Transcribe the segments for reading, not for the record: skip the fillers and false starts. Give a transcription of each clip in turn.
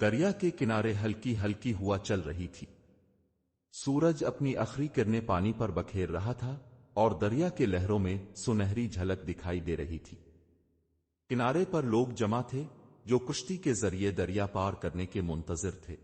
دریا کے کنارے ہلکی ہلکی ہوا چل رہی تھی۔ سورج اپنی آخری کرنیں پانی پر بکھیر رہا تھا اور دریا کے لہروں میں سنہری جھلک دکھائی دے رہی تھی۔ کنارے پر لوگ جمع تھے جو کشتی کے ذریعے دریا پار کرنے کے منتظر تھے۔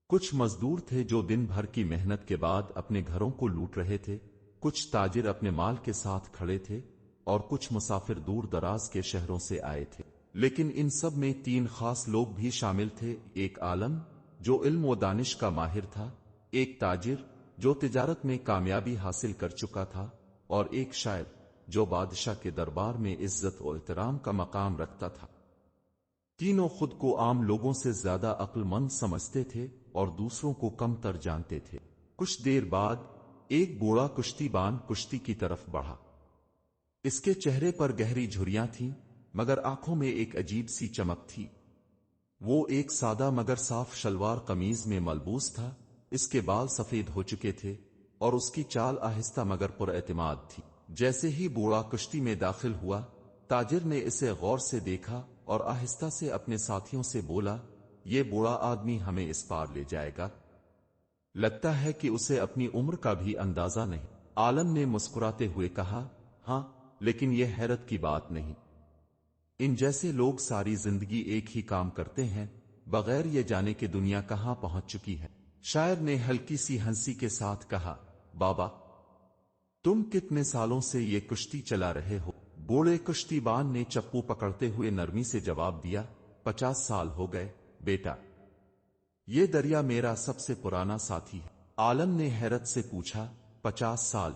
کچھ مزدور تھے جو دن بھر کی محنت کے بعد اپنے گھروں کو لوٹ رہے تھے، کچھ تاجر اپنے مال کے ساتھ کھڑے تھے اور کچھ مسافر دور دراز کے شہروں سے آئے تھے۔ لیکن ان سب میں تین خاص لوگ بھی شامل تھے، ایک عالم جو علم و دانش کا ماہر تھا، ایک تاجر جو تجارت میں کامیابی حاصل کر چکا تھا، اور ایک شاعر جو بادشاہ کے دربار میں عزت و احترام کا مقام رکھتا تھا۔ تینوں خود کو عام لوگوں سے زیادہ عقل مند سمجھتے تھے اور دوسروں کو کم تر جانتے تھے۔ کچھ دیر بعد ایک بوڑھا کشتی بان کشتی کی طرف بڑھا۔ اس کے چہرے پر گہری جھریاں تھیں مگر آنکھوں میں ایک عجیب سی چمک تھی۔ وہ ایک سادہ مگر صاف شلوار قمیض میں ملبوس تھا، اس کے بال سفید ہو چکے تھے اور اس کی چال آہستہ مگر پر اعتماد تھی۔ جیسے ہی بوڑھا کشتی میں داخل ہوا، تاجر نے اسے غور سے دیکھا اور آہستہ سے اپنے ساتھیوں سے بولا، یہ بوڑھا آدمی ہمیں اس پار لے جائے گا؟ لگتا ہے کہ اسے اپنی عمر کا بھی اندازہ نہیں۔ عالم نے مسکراتے ہوئے کہا، ہاں، لیکن یہ حیرت کی بات نہیں۔ ان جیسے لوگ ساری زندگی ایک ہی کام کرتے ہیں بغیر یہ جانے کہ دنیا کہاں پہنچ چکی ہے۔ شاعر نے ہلکی سی ہنسی کے ساتھ کہا، بابا، تم کتنے سالوں سے یہ کشتی چلا رہے ہو؟ بوڑھے کشتی بان نے چپو پکڑتے ہوئے نرمی سے جواب دیا، 50 سال ہو گئے بیٹا۔ یہ دریا میرا سب سے پرانا ساتھی ہے۔ عالم نے حیرت سے پوچھا، 50 سال؟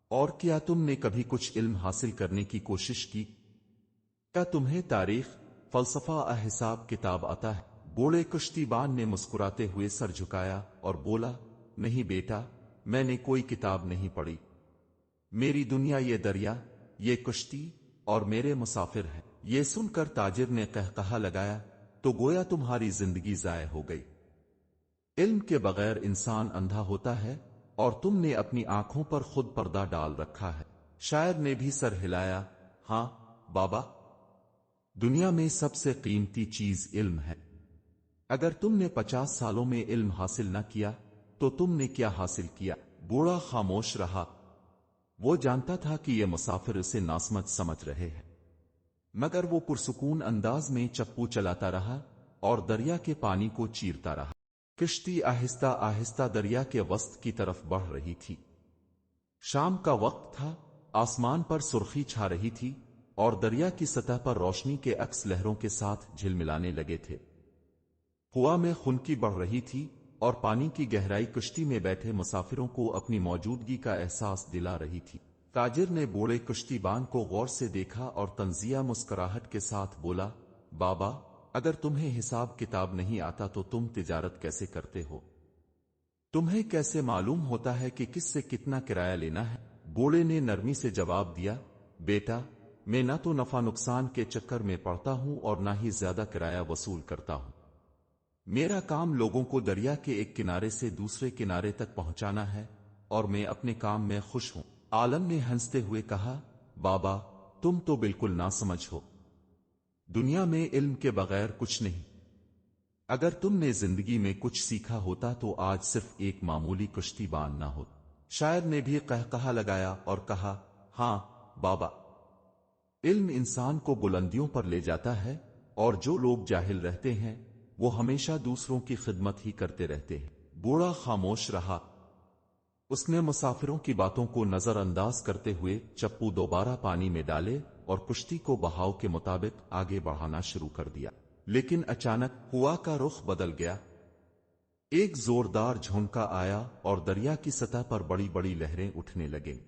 اور کیا تم نے کبھی کچھ علم حاصل کرنے کی کوشش کی؟ کیا تمہیں تاریخ، فلسفہ، حساب کتاب آتا ہے؟ بوڑھے کشتی بان نے مسکراتے ہوئے سر جھکایا اور بولا، نہیں بیٹا، میں نے کوئی کتاب نہیں پڑھی۔ میری دنیا یہ دریا، یہ کشتی اور میرے مسافر ہیں۔ یہ سن کر تاجر نے قہقہا لگایا، تو گویا تمہاری زندگی ضائع ہو گئی۔ علم کے بغیر انسان اندھا ہوتا ہے اور تم نے اپنی آنکھوں پر خود پردہ ڈال رکھا ہے۔ شاعر نے بھی سر ہلایا، ہاں بابا، دنیا میں سب سے قیمتی چیز علم ہے۔ اگر تم نے 50 سالوں میں علم حاصل نہ کیا تو تم نے کیا حاصل کیا؟ بوڑھا خاموش رہا۔ وہ جانتا تھا کہ یہ مسافر اسے ناسمجھ سمجھ رہے ہیں، مگر وہ پرسکون انداز میں چپو چلاتا رہا اور دریا کے پانی کو چیرتا رہا۔ کشتی آہستہ آہستہ دریا کے وسط کی طرف بڑھ رہی تھی۔ شام کا وقت تھا، آسمان پر سرخی چھا رہی تھی اور دریا کی سطح پر روشنی کے عکس لہروں کے ساتھ جھلملانے لگے تھے۔ ہوا میں خنکی بڑھ رہی تھی اور پانی کی گہرائی کشتی میں بیٹھے مسافروں کو اپنی موجودگی کا احساس دلا رہی تھی۔ تاجر نے بوڑھے کشتی بان کو غور سے دیکھا اور طنزیہ مسکراہٹ کے ساتھ بولا، بابا، اگر تمہیں حساب کتاب نہیں آتا تو تم تجارت کیسے کرتے ہو؟ تمہیں کیسے معلوم ہوتا ہے کہ کس سے کتنا کرایہ لینا ہے؟ بوڑھے نے نرمی سے جواب دیا، بیٹا، میں نہ تو نفع نقصان کے چکر میں پڑتا ہوں اور نہ ہی زیادہ کرایہ وصول کرتا ہوں۔ میرا کام لوگوں کو دریا کے ایک کنارے سے دوسرے کنارے تک پہنچانا ہے اور میں اپنے کام میں خوش ہوں۔ عالم نے ہنستے ہوئے کہا، بابا، تم تو بالکل ناسمجھ ہو۔ دنیا میں علم کے بغیر کچھ نہیں۔ اگر تم نے زندگی میں کچھ سیکھا ہوتا تو آج صرف ایک معمولی کشتی بان نہ ہوتا۔ شاعر نے بھی قہقہا لگایا اور کہا، ہاں بابا، علم انسان کو بلندیوں پر لے جاتا ہے اور جو لوگ جاہل رہتے ہیں وہ ہمیشہ دوسروں کی خدمت ہی کرتے رہتے ہیں۔ بوڑھا خاموش رہا۔ اس نے مسافروں کی باتوں کو نظر انداز کرتے ہوئے چپو دوبارہ پانی میں ڈالے اور کشتی کو بہاؤ کے مطابق آگے بڑھانا شروع کر دیا۔ لیکن اچانک ہوا کا رخ بدل گیا۔ ایک زوردار جھونکا آیا اور دریا کی سطح پر بڑی بڑی لہریں اٹھنے لگیں۔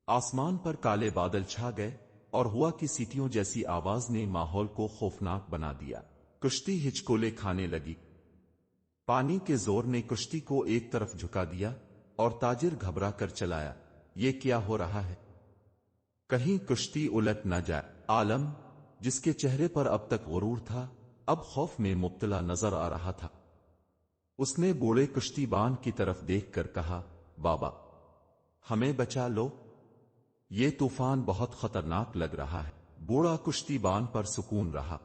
آسمان پر کالے بادل چھا گئے اور ہوا کی سیٹیوں جیسی آواز نے ماحول کو خوفناک بنا دیا۔ کشتی ہچکولے کھانے لگی۔ پانی کے زور نے کشتی کو ایک طرف جھکا دیا اور تاجر گھبرا کر چلایا، یہ کیا ہو رہا ہے؟ کہیں کشتی الٹ نہ جائے۔ عالم، جس کے چہرے پر اب تک غرور تھا، اب خوف میں مبتلا نظر آ رہا تھا۔ اس نے بوڑھے کشتی بان کی طرف دیکھ کر کہا، بابا، ہمیں بچا لو، یہ طوفان بہت خطرناک لگ رہا ہے۔ بوڑھا کشتی بان پر سکون رہا۔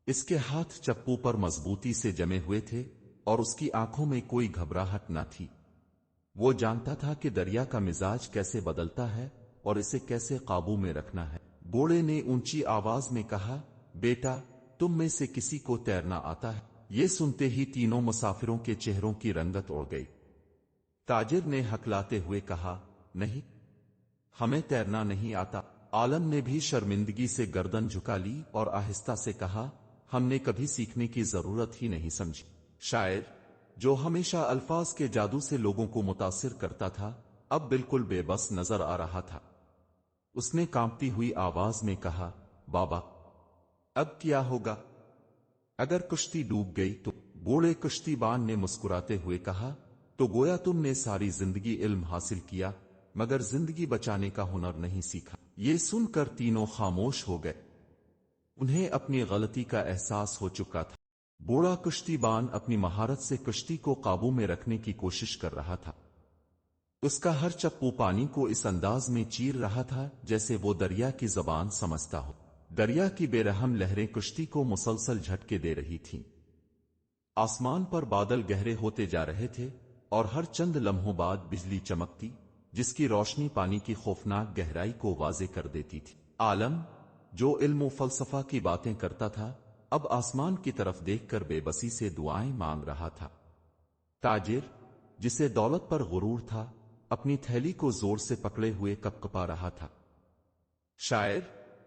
اس کے ہاتھ چپو پر مضبوطی سے جمے ہوئے تھے اور اس کی آنکھوں میں کوئی گھبراہٹ نہ تھی۔ وہ جانتا تھا کہ دریا کا مزاج کیسے بدلتا ہے اور اسے کیسے قابو میں رکھنا ہے۔ بوڑھے نے اونچی آواز میں کہا، بیٹا، تم میں سے کسی کو تیرنا آتا ہے؟ یہ سنتے ہی تینوں مسافروں کے چہروں کی رنگت اڑ گئی۔ تاجر نے ہکلاتے ہوئے کہا، نہیں، ہمیں تیرنا نہیں آتا۔ عالم نے بھی شرمندگی سے گردن جھکا لی اور آہستہ سے کہا، ہم نے کبھی سیکھنے کی ضرورت ہی نہیں سمجھی۔ شاعر، جو ہمیشہ الفاظ کے جادو سے لوگوں کو متاثر کرتا تھا، اب بالکل بے بس نظر آ رہا تھا۔ اس نے کانپتی ہوئی آواز میں کہا، بابا، اب کیا ہوگا اگر کشتی ڈوب گئی تو؟ بوڑھے کشتی بان نے مسکراتے ہوئے کہا، تو گویا تم نے ساری زندگی علم حاصل کیا مگر زندگی بچانے کا ہنر نہیں سیکھا۔ یہ سن کر تینوں خاموش ہو گئے۔ انہیں اپنی غلطی کا احساس ہو چکا تھا۔ بوڑھا کشتی بان اپنی مہارت سے کشتی کو قابو میں رکھنے کی کوشش کر رہا تھا۔ اس کا ہر چپو پانی کو اس انداز میں چیر رہا تھا جیسے وہ دریا کی زبان سمجھتا ہو۔ دریا کی بے رحم لہریں کشتی کو مسلسل جھٹکے دے رہی تھیں۔ آسمان پر بادل گہرے ہوتے جا رہے تھے اور ہر چند لمحوں بعد بجلی چمکتی، جس کی روشنی پانی کی خوفناک گہرائی کو واضح کر دیتی تھی۔ عالم، جو علم و فلسفہ کی باتیں کرتا تھا، اب آسمان کی طرف دیکھ کر بے بسی سے دعائیں مانگ رہا تھا۔ تاجر، جسے دولت پر غرور تھا، اپنی تھیلی کو زور سے پکڑے ہوئے کپکپا رہا تھا۔ شاعر،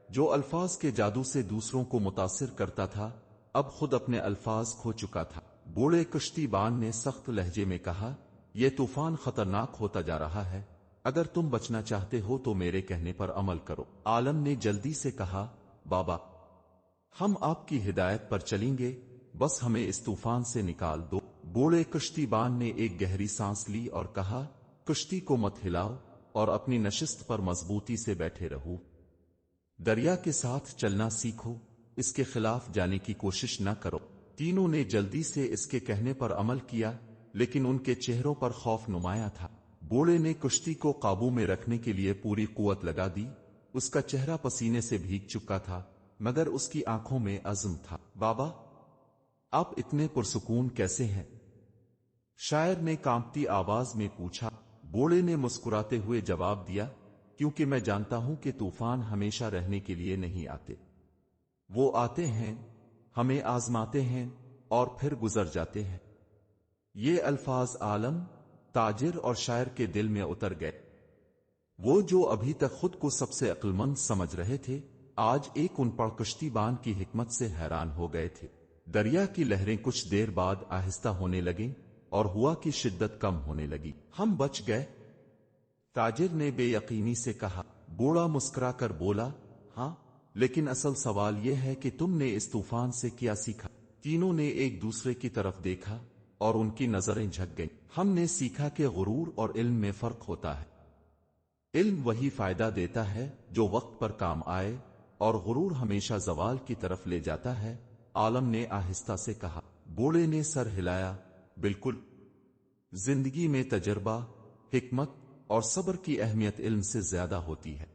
جو الفاظ کے جادو سے دوسروں کو متاثر کرتا تھا، اب خود اپنے الفاظ کھو چکا تھا۔ بوڑھے کشتی بان نے سخت لہجے میں کہا، یہ طوفان خطرناک ہوتا جا رہا ہے، اگر تم بچنا چاہتے ہو تو میرے کہنے پر عمل کرو۔ عالم نے جلدی سے کہا، بابا، ہم آپ کی ہدایت پر چلیں گے، بس ہمیں اس طوفان سے نکال دو۔ بوڑھے کشتی بان نے ایک گہری سانس لی اور کہا، کشتی کو مت ہلاؤ اور اپنی نشست پر مضبوطی سے بیٹھے رہو۔ دریا کے ساتھ چلنا سیکھو، اس کے خلاف جانے کی کوشش نہ کرو۔ تینوں نے جلدی سے اس کے کہنے پر عمل کیا، لیکن ان کے چہروں پر خوف نمایاں تھا۔ بوڑھے نے کشتی کو قابو میں رکھنے کے لیے پوری قوت لگا دی۔ اس کا چہرہ پسینے سے بھیگ چکا تھا، مگر اس کی آنکھوں میں عزم تھا۔ بابا، آپ اتنے پرسکون کیسے ہیں؟ شاعر نے کانپتی آواز میں پوچھا۔ بوڑھے نے مسکراتے ہوئے جواب دیا، کیونکہ میں جانتا ہوں کہ طوفان ہمیشہ رہنے کے لیے نہیں آتے۔ وہ آتے ہیں، ہمیں آزماتے ہیں اور پھر گزر جاتے ہیں۔ یہ الفاظ عالم، تاجر اور شاعر کے دل میں اتر گئے۔ وہ جو ابھی تک خود کو سب سے عقل مند سمجھ رہے تھے، آج ایک ان پڑھ کشتی بان کی حکمت سے حیران ہو گئے تھے۔ دریا کی لہریں کچھ دیر بعد آہستہ ہونے لگیں اور ہوا کی شدت کم ہونے لگی۔ ہم بچ گئے؟ تاجر نے بے یقینی سے کہا۔ بوڑھا مسکرا کر بولا، ہاں، لیکن اصل سوال یہ ہے کہ تم نے اس طوفان سے کیا سیکھا؟ تینوں نے ایک دوسرے کی طرف دیکھا اور ان کی نظریں جھک گئیں۔ ہم نے سیکھا کہ غرور اور علم میں فرق ہوتا ہے۔ علم وہی فائدہ دیتا ہے جو وقت پر کام آئے، اور غرور ہمیشہ زوال کی طرف لے جاتا ہے، عالم نے آہستہ سے کہا۔ بوڑھے نے سر ہلایا، بالکل، زندگی میں تجربہ، حکمت اور صبر کی اہمیت علم سے زیادہ ہوتی ہے۔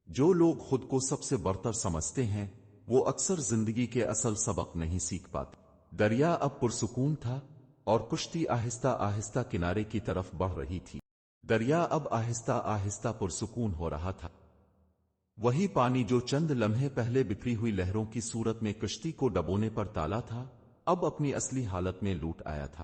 جو لوگ خود کو سب سے برتر سمجھتے ہیں، وہ اکثر زندگی کے اصل سبق نہیں سیکھ پاتے۔ دریا اب پرسکون تھا اور کشتی آہستہ آہستہ کنارے کی طرف بڑھ رہی تھی۔ دریا اب آہستہ آہستہ پرسکون ہو رہا تھا۔ وہی پانی جو چند لمحے پہلے بکھری ہوئی لہروں کی صورت میں کشتی کو ڈبونے پر تالا تھا، اب اپنی اصلی حالت میں لوٹ آیا تھا۔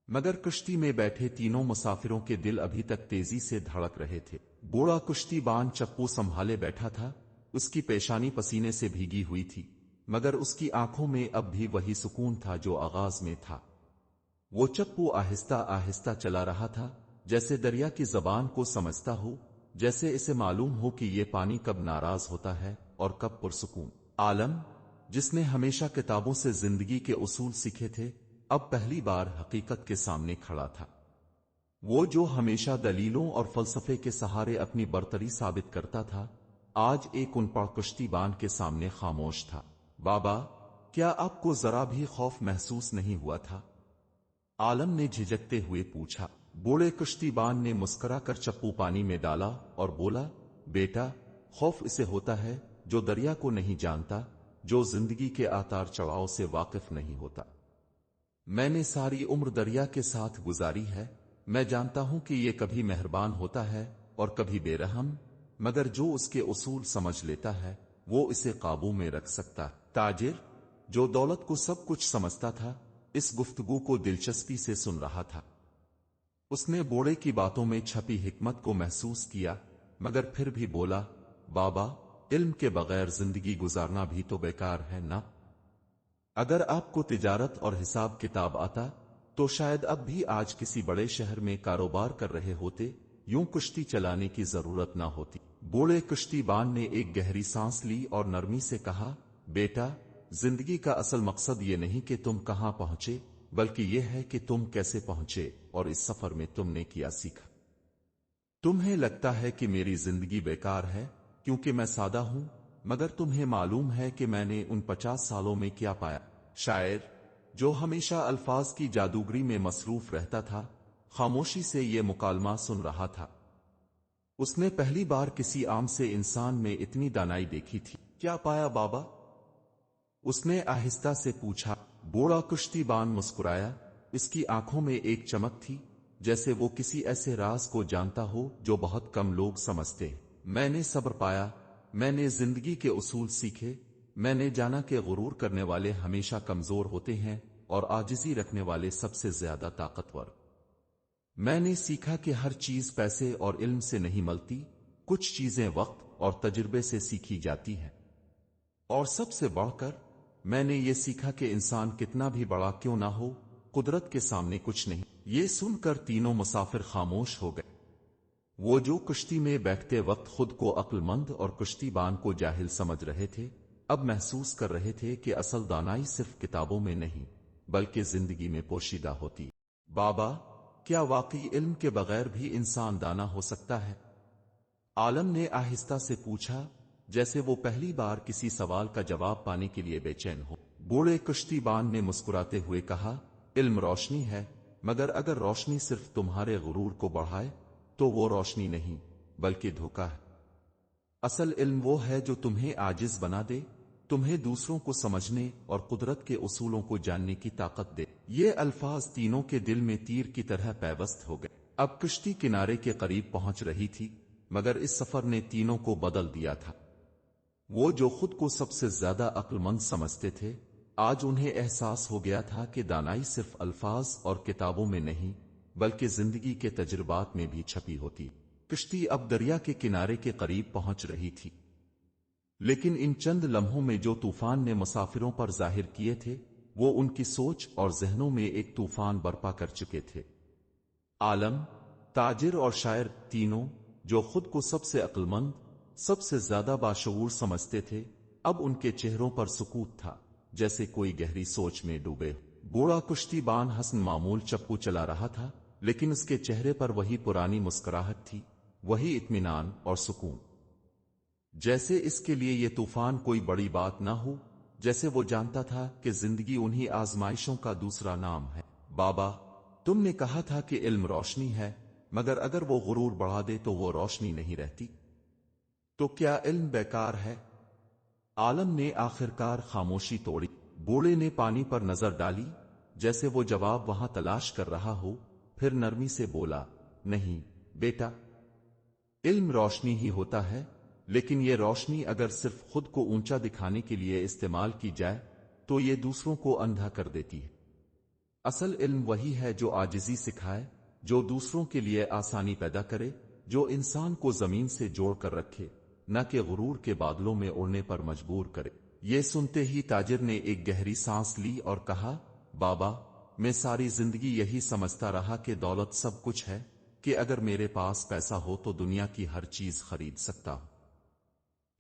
مگر کشتی میں بیٹھے تینوں مسافروں کے دل ابھی تک تیزی سے دھڑک رہے تھے۔ بوڑھا کشتی بان چپو سنبھالے بیٹھا تھا، اس کی پیشانی پسینے سے بھیگی ہوئی تھی، مگر اس کی آنکھوں میں اب بھی وہی سکون تھا جو آغاز میں تھا۔ وہ چپو آہستہ آہستہ چلا رہا تھا، جیسے دریا کی زبان کو سمجھتا ہو، جیسے اسے معلوم ہو کہ یہ پانی کب ناراض ہوتا ہے اور کب پرسکون۔ عالم، جس نے ہمیشہ کتابوں سے زندگی کے اصول سیکھے تھے، اب پہلی بار حقیقت کے سامنے کھڑا تھا۔ وہ جو ہمیشہ دلیلوں اور فلسفے کے سہارے اپنی برتری ثابت کرتا تھا، آج ایک ان پڑھ کشتی بان کے سامنے خاموش تھا۔ بابا، کیا آپ کو ذرا بھی خوف محسوس نہیں ہوا تھا؟ عالم نے جھجکتے ہوئے پوچھا۔ بوڑھے کشتی بان نے مسکرا کر چپو پانی میں ڈالا اور بولا، بیٹا، خوف اسے ہوتا ہے جو دریا کو نہیں جانتا، जो जिंदगी के आतार चढ़ाव से वाकिफ नहीं होता। मैंने सारी उम्र दरिया के साथ गुजारी है। मैं जानता हूं कि ये कभी मेहरबान होता है और कभी बेरहम, मगर जो उसके उसूल समझ लेता है वो इसे काबू में रख सकता है। ताजिर, जो दौलत को सब कुछ समझता था, इस गुफ्तगू को दिलचस्पी से सुन रहा था। उसने बूढ़े की बातों में छपी हिकमत को महसूस किया, मगर फिर भी बोला, बाबा, इल्म के बगैर जिंदगी गुजारना भी तो बेकार है ना? अगर आपको तिजारत और हिसाब किताब आता तो शायद अब भी आज किसी बड़े शहर में कारोबार कर रहे होते, यूं कुश्ती चलाने की जरूरत ना होती। बूढ़े कुश्तीबान ने एक गहरी सांस ली और नरमी से कहा, बेटा, जिंदगी का असल मकसद ये नहीं कि तुम कहां पहुंचे, बल्कि यह है कि तुम कैसे पहुंचे और इस सफर में तुमने क्या सीखा। तुम्हें लगता है कि मेरी जिंदगी बेकार है क्योंकि मैं सादा हूं, मगर तुम्हें मालूम है कि मैंने उन 50 सालों में क्या पाया। शायर, जो हमेशा अल्फाज की जादूगरी में मसरूफ रहता था, खामोशी से ये मुकालमा सुन रहा था। उसने पहली बार किसी आम से इंसान में इतनी दानाई देखी थी। क्या पाया बाबा? उसने आहिस्ता से पूछा। बूढ़ा कुश्तीबान मुस्कुराया। इसकी आंखों में एक चमक थी, जैसे वो किसी ऐसे राज को जानता हो जो बहुत कम लोग समझते हैं। मैंने सब्र पाया, मैंने जिंदगी के उसूल सीखे, मैंने जाना कि गुरूर करने वाले हमेशा कमजोर होते हैं और आजिजी रखने वाले सबसे ज्यादा ताकतवर। मैंने सीखा कि हर चीज पैसे और इल्म से नहीं मिलती, कुछ चीजें वक्त और तजुर्बे से सीखी जाती हैं। और सबसे बढ़कर मैंने ये सीखा कि इंसान कितना भी बड़ा क्यों ना हो, कुदरत के सामने कुछ नहीं। ये सुनकर तीनों मुसाफिर खामोश हो गए। वो जो कुश्ती में बैठते वक्त खुद को अक्लमंद और कुश्तीबान को जाहिल समझ रहे थे, अब महसूस कर रहे थे कि असल दानाई सिर्फ किताबों में नहीं, बल्कि जिंदगी में पोशीदा होती। बाबा, क्या वाकई इल्म के बगैर भी इंसान दाना हो सकता है? आलम ने आहिस्ता से पूछा, जैसे वो पहली बार किसी सवाल का जवाब पाने के लिए बेचैन हो। बूढ़े कुश्तीबान ने मुस्कुराते हुए कहा, इल्म रोशनी है, मगर अगर रोशनी सिर्फ तुम्हारे गुरूर को बढ़ाए तो वो रोशनी नहीं बल्कि धोखा है। असल इल्म वो है जो तुम्हें आजिज बना दे, तुम्हें दूसरों को समझने और कुदरत के उसूलों को जानने की ताकत दे। ये अल्फाज तीनों के दिल में तीर की तरह पैवस्त हो गए। अब कश्ती किनारे के करीब पहुंच रही थी, मगर इस सफर ने तीनों को बदल दिया था। वो जो खुद को सबसे ज्यादा अक्लमंद समझते थे, आज उन्हें एहसास हो गया था कि दानाई सिर्फ अल्फाज और किताबों में नहीं, बल्कि जिंदगी के तजुर्बात में भी छपी होती। कश्ती अब दरिया के किनारे के करीब पहुंच रही थी, लेकिन इन चंद लम्हों में जो तूफान ने मुसाफिरों पर जाहिर किए थे, वो उनकी सोच और जहनों में एक तूफान बर्पा कर चुके थे। आलम, ताजिर और शायर, तीनों जो खुद को सबसे अक्लमंद, सबसे ज्यादा बाशऊर समझते थे, अब उनके चेहरों पर सुकूत था, जैसे कोई गहरी सोच में डूबे। बूढ़ा कुश्तीबान हसन मामूल चप्पू चला रहा था, लेकिन उसके चेहरे पर वही पुरानी मुस्कुराहट थी, वही इत्मीनान और सुकून। जैसे इसके लिए ये तूफान कोई बड़ी बात ना हो, जैसे वो जानता था कि जिंदगी उन्हीं आजमाइशों का दूसरा नाम है। बाबा, तुमने कहा था कि इल्म रोशनी है, मगर अगर वो गुरूर बढ़ा दे तो वो रोशनी नहीं रहती। तो क्या इल्म बेकार है? आलम ने आखिरकार खामोशी तोड़ी। बूढ़े ने पानी पर नजर डाली, जैसे वो जवाब वहां तलाश कर रहा हो, फिर नरमी से बोला, नहीं बेटा, इल्म रोशनी ही होता है, लेकिन ये रोशनी अगर सिर्फ खुद को ऊंचा दिखाने के लिए इस्तेमाल की जाए तो ये दूसरों को अंधा कर देती है। असल इल्म वही है जो आजिजी सिखाए, जो दूसरों के लिए आसानी पैदा करे, जो इंसान को जमीन से जोड़ कर रखे, न कि गुरूर के बादलों में उड़ने पर मजबूर करे। ये सुनते ही ताजिर ने एक गहरी सांस ली और कहा, बाबा, मैं सारी जिंदगी यही समझता रहा कि दौलत सब कुछ है, कि अगर मेरे पास पैसा हो तो दुनिया की हर चीज खरीद सकता हूं।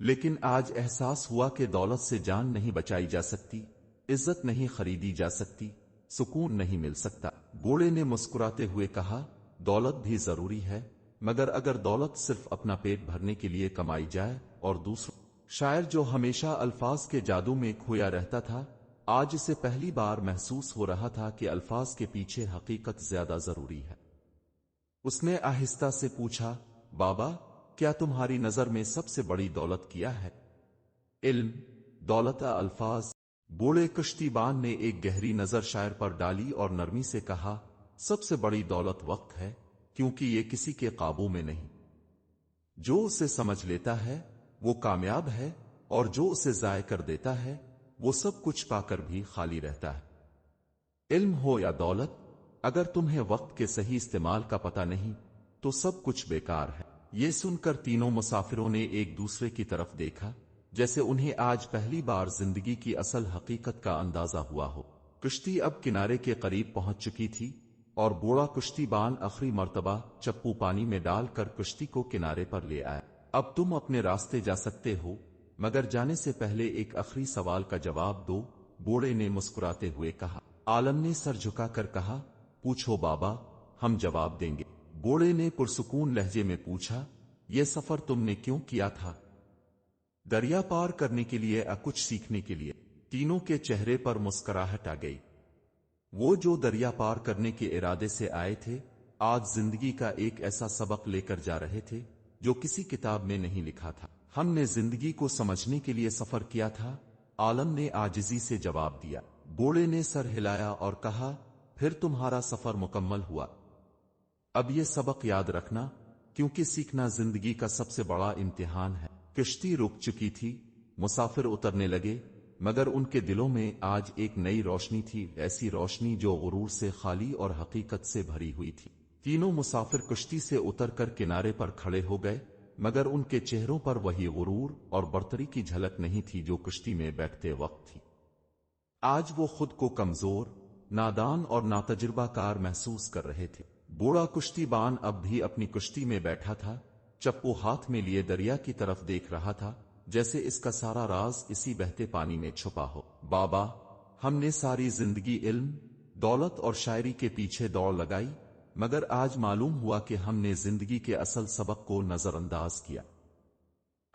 लेकिन आज एहसास हुआ कि दौलत से जान नहीं बचाई जा सकती, इज्जत नहीं खरीदी जा सकती, सुकून नहीं मिल सकता। बूढ़े ने मुस्कुराते हुए कहा, दौलत भी जरूरी है, मगर अगर दौलत सिर्फ अपना पेट भरने के लिए कमाई जाए और दूसरों। शायर, जो हमेशा अल्फाज के जादू में खोया रहता था, आज इसे पहली बार महसूस हो रहा था कि अल्फाज के पीछे हकीकत ज्यादा जरूरी है। उसने आहिस्ता से पूछा, बाबा, क्या तुम्हारी नजर में सबसे बड़ी दौलत क्या है? इल्म, दौलत अल्फाज। बूढ़े कश्तीबान ने एक गहरी नजर शायर पर डाली और नरमी से कहा, सबसे बड़ी दौलत वक्त है, क्योंकि ये किसी के काबू में नहीं। जो उसे समझ लेता है वो कामयाब है, और जो उसे जाय कर देता है वो सब कुछ पाकर भी खाली रहता है। इल्म हो या दौलत, अगर तुम्हें वक्त के सही इस्तेमाल का पता नहीं तो सब कुछ बेकार है। ये सुनकर तीनों मुसाफिरों ने एक दूसरे की तरफ देखा, जैसे उन्हें आज पहली बार जिंदगी की असल हकीकत का अंदाजा हुआ हो। कश्ती अब किनारे के करीब पहुंच चुकी थी और बूढ़ा कुश्तीबान आखिरी मर्तबा चप्पू पानी में डालकर कश्ती को किनारे पर ले आया। अब तुम अपने रास्ते जा सकते हो, मगर जाने से पहले एक आखिरी सवाल का जवाब दो, बूढ़े ने मुस्कुराते हुए कहा। आलम ने सर झुकाकर कहा, पूछो बाबा, हम जवाब देंगे। बूढ़े ने पुरसुकून लहजे में पूछा, यह सफर तुमने क्यों किया था? दरिया पार करने के लिए या कुछ सीखने के लिए? तीनों के चेहरे पर मुस्कुराहट आ गई। वो जो दरिया पार करने के इरादे से आए थे, आज जिंदगी का एक ऐसा सबक लेकर जा रहे थे जो किसी किताब में नहीं लिखा था। हमने जिंदगी को समझने के लिए सफर किया था, आलम ने आजिजी से जवाब दिया। बूढ़े ने सर हिलाया और कहा, फिर तुम्हारा सफर मुकम्मल हुआ। अब ये सबक याद रखना, क्योंकि सीखना जिंदगी का सबसे बड़ा इम्तिहान है। किश्ती रुक चुकी थी, मुसाफिर उतरने लगे, मगर उनके दिलों में आज एक नई रोशनी थी, ऐसी रोशनी जो गुरूर से खाली और हकीकत से भरी हुई थी। तीनों मुसाफिर कश्ती से उतरकर किनारे पर खड़े हो गए, मगर उनके चेहरों पर वही गुरूर और बर्तरी की झलक नहीं थी जो कश्ती में बैठते वक्त थी। आज वो खुद को कमजोर, नादान और नातजुर्बाकार महसूस कर रहे थे। बूढ़ा कुश्तीबान अब भी अपनी कश्ती में बैठा था, चप्पू हाथ में लिए दरिया की तरफ देख रहा था, जैसे इसका सारा राज इसी बहते पानी में छुपा हो। बाबा, हमने सारी जिंदगी इल्म, दौलत और शायरी के पीछे दौड़ लगाई, मगर आज मालूम हुआ कि हमने जिंदगी के असल सबक को नजरअंदाज किया।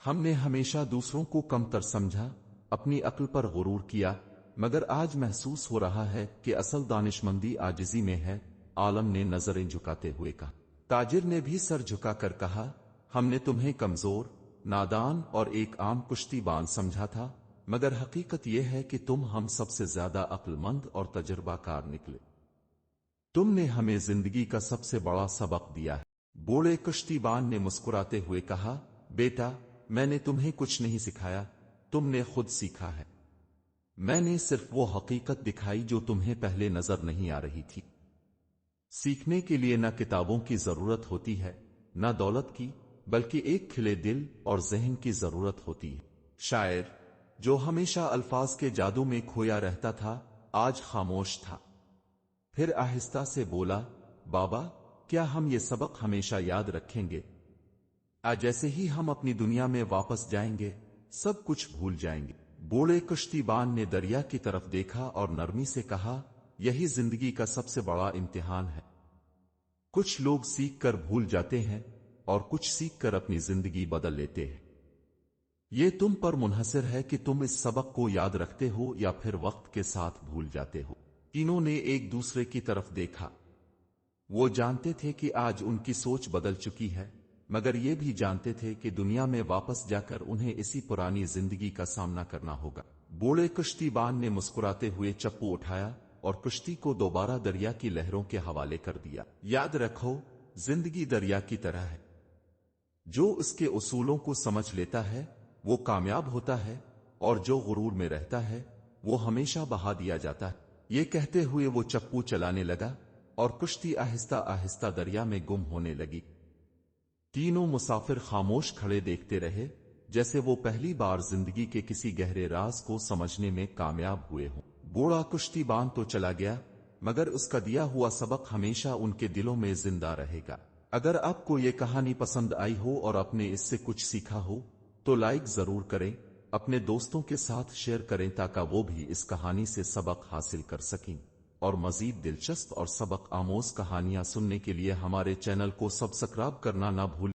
हमने हमेशा दूसरों को कमतर समझा, अपनी अक्ल पर गुरूर किया, मगर आज महसूस हो रहा है कि असल दानिशमंदी आजिजी में है। आलम ने नजरें झुकाते हुए कहा। ताजिर ने भी सर झुकाकर कहा, हमने तुम्हें कमजोर, नादान और एक आम कुश्तीबान समझा था, मगर हकीकत यह है कि तुम हम सबसे ज्यादा अक्लमंद और तजुर्बाकार निकले। तुमने हमें जिंदगी का सबसे बड़ा सबक दिया है। बूढ़े कुश्तीबान ने मुस्कुराते हुए कहा, बेटा, मैंने तुम्हें कुछ नहीं सिखाया, तुमने खुद सीखा है। मैंने सिर्फ वो हकीकत दिखाई जो तुम्हें पहले नजर नहीं आ रही थी। सीखने के लिए न किताबों की जरूरत होती है, न दौलत की, बल्कि एक खिले दिल और जहन की जरूरत होती है। शायर, जो हमेशा अल्फाज के जादू में खोया रहता था, आज खामोश था। फिर आहिस्ता से बोला, बाबा, क्या हम ये सबक हमेशा याद रखेंगे? आज जैसे ही हम अपनी दुनिया में वापस जाएंगे, सब कुछ भूल जाएंगे। बूढ़े कश्तीबान ने दरिया की तरफ देखा और नरमी से कहा, यही जिंदगी का सबसे बड़ा इम्तिहान है। कुछ लोग सीख कर भूल जाते हैं और कुछ सीख कर अपनी जिंदगी बदल लेते हैं। ये तुम पर मुनहसर है कि तुम इस सबक को याद रखते हो या फिर वक्त के साथ भूल जाते हो। तीनों ने एक दूसरे की तरफ देखा। वो जानते थे कि आज उनकी सोच बदल चुकी है, मगर ये भी जानते थे कि दुनिया में वापस जाकर उन्हें इसी पुरानी जिंदगी का सामना करना होगा। बूढ़े कश्तीबान ने मुस्कुराते हुए चप्पू उठाया और कश्ती को दोबारा दरिया की लहरों के हवाले कर दिया। याद रखो, जिंदगी दरिया की तरह है। जो उसके उसूलों को समझ लेता है वो कामयाब होता है, और जो गुरूर में रहता है वो हमेशा बहा दिया जाता है। ये कहते हुए वो चप्पू चलाने लगा और कश्ती आहिस्ता आहिस्ता दरिया में गुम होने लगी। तीनों मुसाफिर खामोश खड़े देखते रहे, जैसे वो पहली बार जिंदगी के किसी गहरे राज को समझने में कामयाब हुए हों। बूढ़ा कुश्तीबान तो चला गया, मगर उसका दिया हुआ सबक हमेशा उनके दिलों में जिंदा रहेगा। अगर आपको ये कहानी पसंद आई हो और आपने इससे कुछ सीखा हो तो लाइक जरूर करें, अपने दोस्तों के साथ शेयर करें ताकि वो भी इस कहानी से सबक हासिल कर सकें। और मजीद दिलचस्प और सबक आमोज कहानियां सुनने के लिए हमारे चैनल को सब्सक्राइब करना ना भूलें।